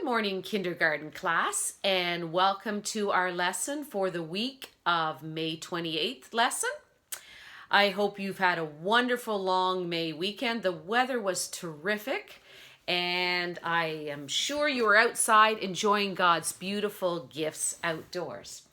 Good morning, kindergarten class, and welcome to our lesson for the week of May 28th lesson. I hope you've had a wonderful long May weekend. The weather was terrific, and I am sure you were outside enjoying God's beautiful gifts outdoors.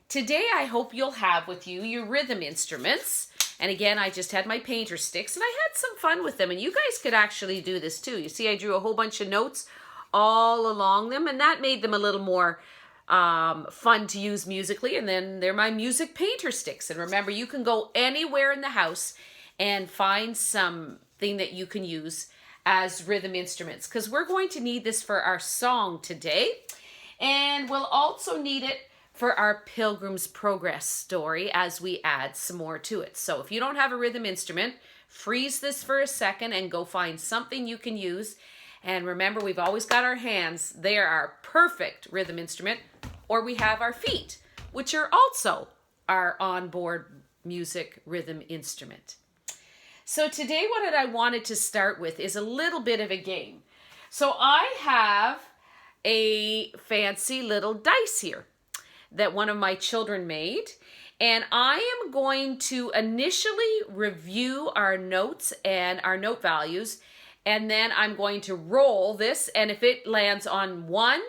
Today, I hope you'll have with you your rhythm instruments. And again, I just had my painter sticks, and I had some fun with them, and you guys could actually do this too. You see, I drew a whole bunch of notes all along them, and that made them a little more fun to use musically. And then they're my music painter sticks. And remember, you can go anywhere in the house and find something that you can use as rhythm instruments, because we're going to need this for our song today, and we'll also need it for our Pilgrim's Progress story as we add some more to it. So if you don't have a rhythm instrument, freeze this for a second and go find something you can use. And remember, we've always got our hands. They are our perfect rhythm instrument. Or we have our feet, which are also our onboard music rhythm instrument. So today what I wanted to start with is a little bit of a game. So I have a fancy little dice here that one of my children made. And I am going to initially review our notes and our note values. And then I'm going to roll this, and if it lands on 1,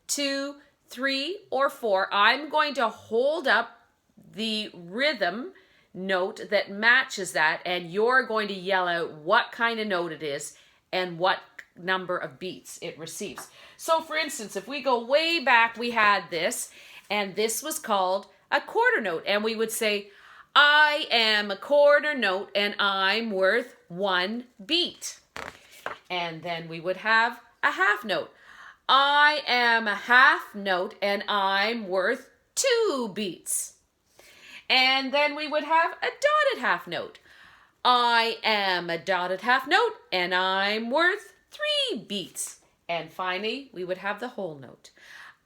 2, 3, or 4, I'm going to hold up the rhythm note that matches that, and you're going to yell out what kind of note it is and what number of beats it receives. So for instance, if we go way back, we had this, and this was called a quarter note, and we would say, I am a quarter note, and I'm worth 1 beat. And then we would have a half note. I am a half note and I'm worth 2 beats. And then we would have a dotted half note. I am a dotted half note and I'm worth 3 beats. And finally, we would have the whole note.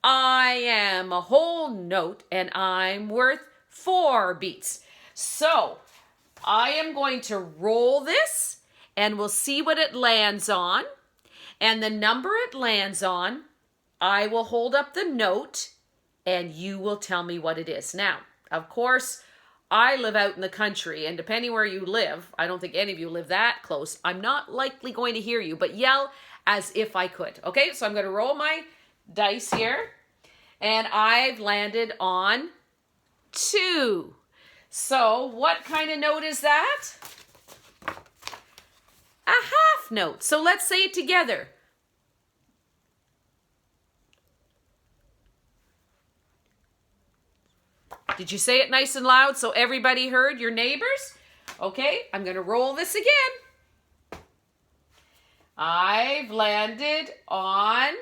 I am a whole note and I'm worth 4 beats. So I am going to roll this, and we'll see what it lands on. And the number it lands on, I will hold up the note, and you will tell me what it is. Now, of course, I live out in the country, and depending where you live, I don't think any of you live that close, I'm not likely going to hear you, but yell as if I could. Okay, so I'm going to roll my dice here, and I've landed on 2. So what kind of note is that? A half note. So let's say it together. Did you say it nice and loud so everybody heard, your neighbors? Okay, I'm going to roll this again. I've landed on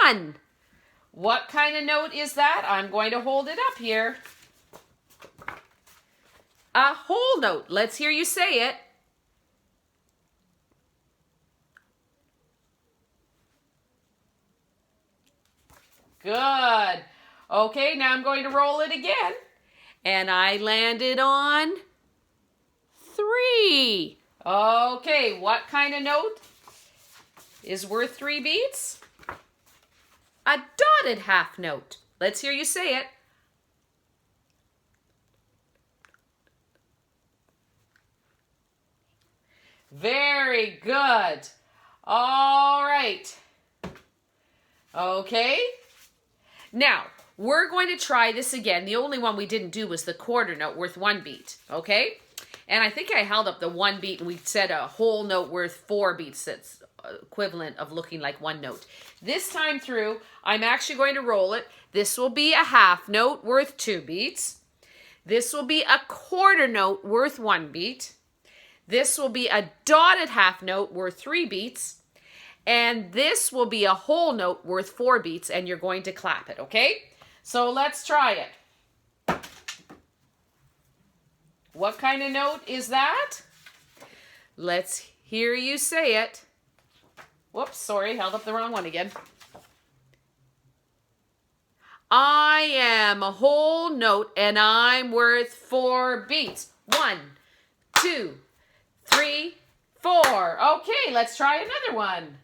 1. What kind of note is that? I'm going to hold it up here. A whole note. Let's hear you say it. Good. Okay, now I'm going to roll it again. And I landed on 3. Okay, what kind of note is worth 3 beats? A dotted half note. Let's hear you say it. Very good. All right. Okay. Now, we're going to try this again. The only one we didn't do was the quarter note worth 1 beat, okay? And I think I held up the 1 beat and we said a whole note worth 4 beats. That's equivalent of looking like 1 note. This time through, I'm actually going to roll it. This will be a half note worth 2 beats. This will be a quarter note worth 1 beat. This will be a dotted half note worth 3 beats. And this will be a whole note worth 4 beats, and you're going to clap it, okay? So let's try it. What kind of note is that? Let's hear you say it. Whoops, sorry, held up the wrong one again. I am a whole note, and I'm worth 4 beats. 1, 2, 3, 4. Okay, let's try another one.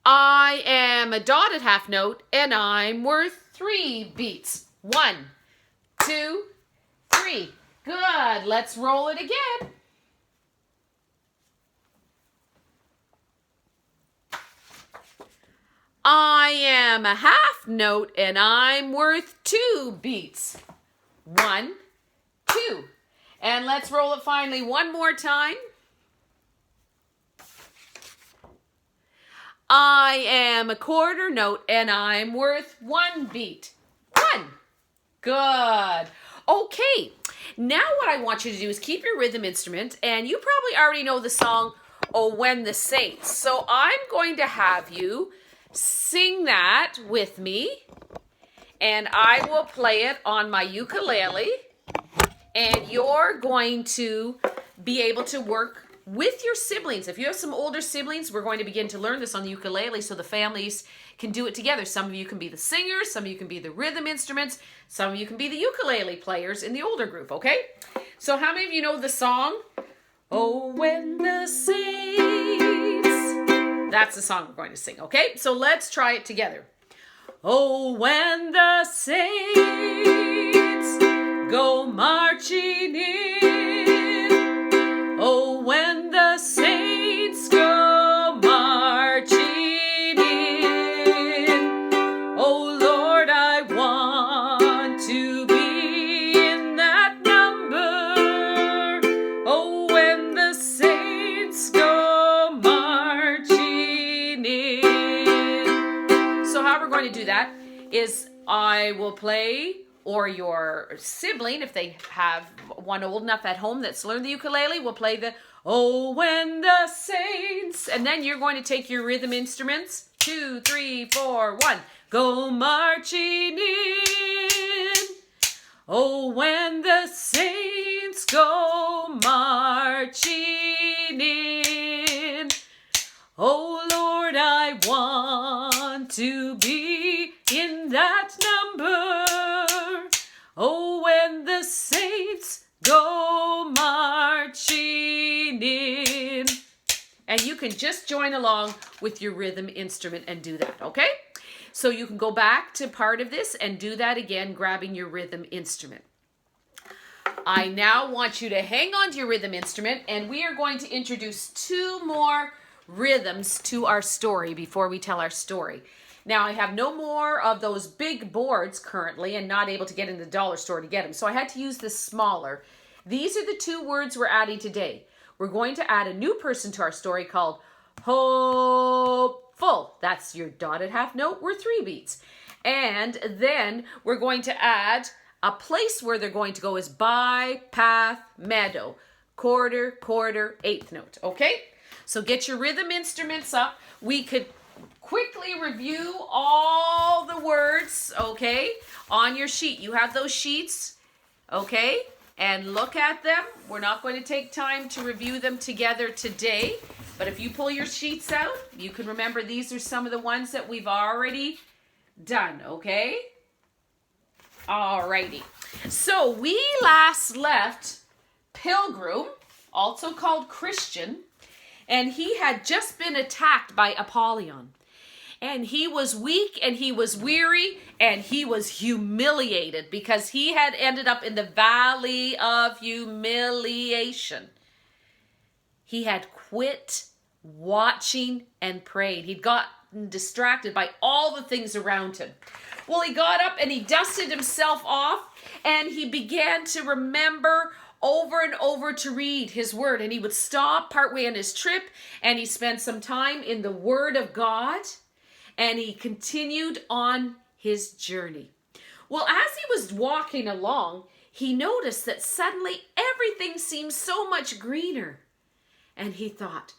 I am a dotted half note and I'm worth 3 beats. 1, 2, 3. Good. Let's roll it again. I am a half note and I'm worth 2 beats. 1, 2. And let's roll it finally one more time. I am a quarter note and I'm worth 1 beat. 1. Good. Okay. Now what I want you to do is keep your rhythm instrument, and you probably already know the song, "Oh When the Saints." So I'm going to have you sing that with me, and I will play it on my ukulele, and you're going to be able to work with your siblings. If you have some older siblings, we're going to begin to learn this on the ukulele so the families can do it together. Some of you can be the singers, some of you can be the rhythm instruments, some of you can be the ukulele players in the older group, okay? So how many of you know the song? Oh, when the saints. That's the song we're going to sing, okay? So let's try it together. Oh, when the saints go marching in. Oh, when the saints go marching in. Oh, Lord, I want to be in that number. Oh, when the saints go marching in. So how we're going to do that is I will play, or your sibling, if they have one old enough at home that's learned the ukulele, will play the "Oh, when the saints," and then you're going to take your rhythm instruments, 2, 3, 4, 1, go marching in. Oh, when the saints go marching in. Oh, Lord, I want to be in that number. Oh, when the saints go marching in. And you can just join along with your rhythm instrument and do that, okay? So you can go back to part of this and do that again, grabbing your rhythm instrument. I now want you to hang on to your rhythm instrument, and we are going to introduce 2 more rhythms to our story before we tell our story. Now, I have no more of those big boards currently and not able to get in the dollar store to get them, so I had to use this smaller. These are the 2 words we're adding today. We're going to add a new person to our story called hopeful. That's your dotted half note, we're 3 beats. And then we're going to add a place where they're going to go is by, path, meadow, quarter, quarter, 8th note, okay? So get your rhythm instruments up. We could quickly review all the words, okay, on your sheet. You have those sheets, okay, and look at them. We're not going to take time to review them together today, but if you pull your sheets out, you can remember these are some of the ones that we've already done, okay? Alrighty. So we last left Pilgrim, also called Christian, and he had just been attacked by Apollyon. And he was weak and he was weary and he was humiliated because he had ended up in the valley of humiliation. He had quit watching and praying. He'd gotten distracted by all the things around him. Well, he got up and he dusted himself off and he began to remember over and over to read his word. And he would stop partway on his trip and he spent some time in the Word of God. And he continued on his journey. Well, as he was walking along, he noticed that suddenly everything seemed so much greener. And he thought,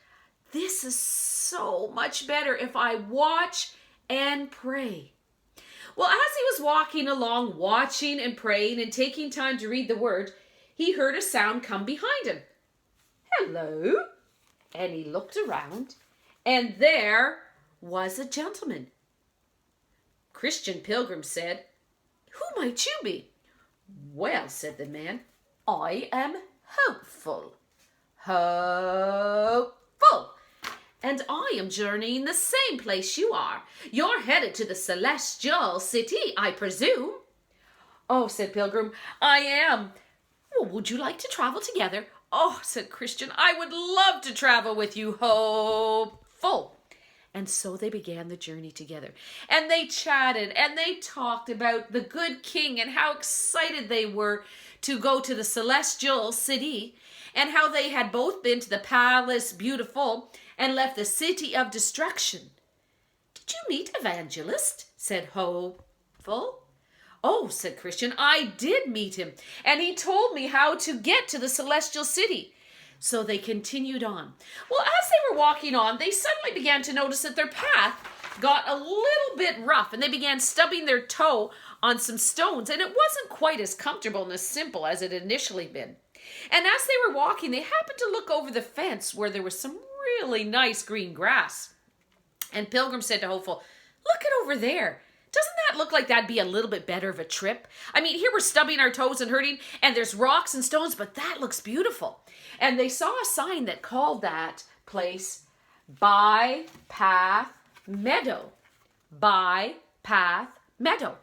this is so much better if I watch and pray. Well, as he was walking along, watching and praying and taking time to read the word, he heard a sound come behind him. Hello. And he looked around, and there was a gentleman. Christian Pilgrim said, "Who might you be?" "Well," said the man, "I am hopeful." Hopeful. And I am journeying the same place you are. You're headed to the Celestial City, I presume. Oh, said Pilgrim, I am. Well, would you like to travel together? Oh, said Christian, I would love to travel with you, Hopeful. And so they began the journey together. And they chatted and they talked about the good king and how excited they were to go to the Celestial City, and how they had both been to the Palace Beautiful and left the City of Destruction. Did you meet Evangelist? Said Hopeful. Oh, said Christian, I did meet him, and he told me how to get to the Celestial City. So they continued on. Well, as they were walking on, they suddenly began to notice that their path got a little bit rough, and they began stubbing their toe on some stones, and it wasn't quite as comfortable and as simple as it had initially been. And as they were walking, they happened to look over the fence where there was some really nice green grass. And Pilgrim said to Hopeful, look at over there. Doesn't that look like that'd be a little bit better of a trip? I mean, here we're stubbing our toes and hurting, and there's rocks and stones, but that looks beautiful. And they saw a sign that called that place By Path Meadow. By Path Meadow.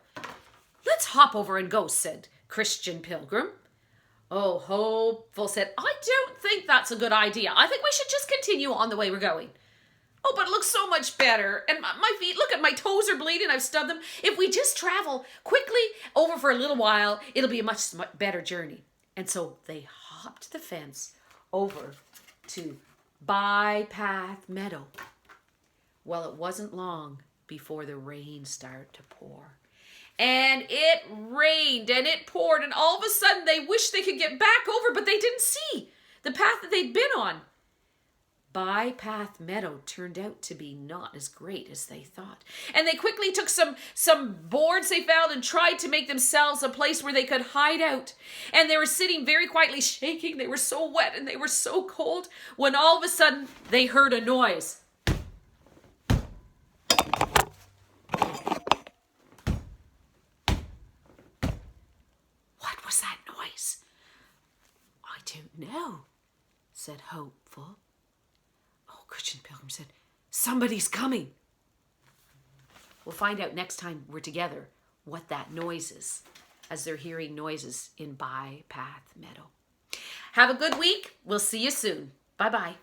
Let's hop over and go, said Christian Pilgrim. Oh, Hopeful said, I don't think that's a good idea. I think we should just continue on the way we're going. Oh, but it looks so much better. And my feet, look at my toes are bleeding. I've stubbed them. If we just travel quickly over for a little while, it'll be a much better journey. And so they hopped the fence over to By Path Meadow. Well, it wasn't long before the rain started to pour. And it rained and it poured, and all of a sudden they wished they could get back over, but they didn't see the path that they'd been on. By Path Meadow turned out to be not as great as they thought. And they quickly took some boards they found and tried to make themselves a place where they could hide out. And they were sitting very quietly, shaking. They were so wet and they were so cold, when all of a sudden they heard a noise. What was that noise? I don't know, said Hopeful. Christian Pilgrim said, somebody's coming. We'll find out next time we're together what that noise is, as they're hearing noises in By Path Meadow. Have a good week. We'll see you soon. Bye-bye.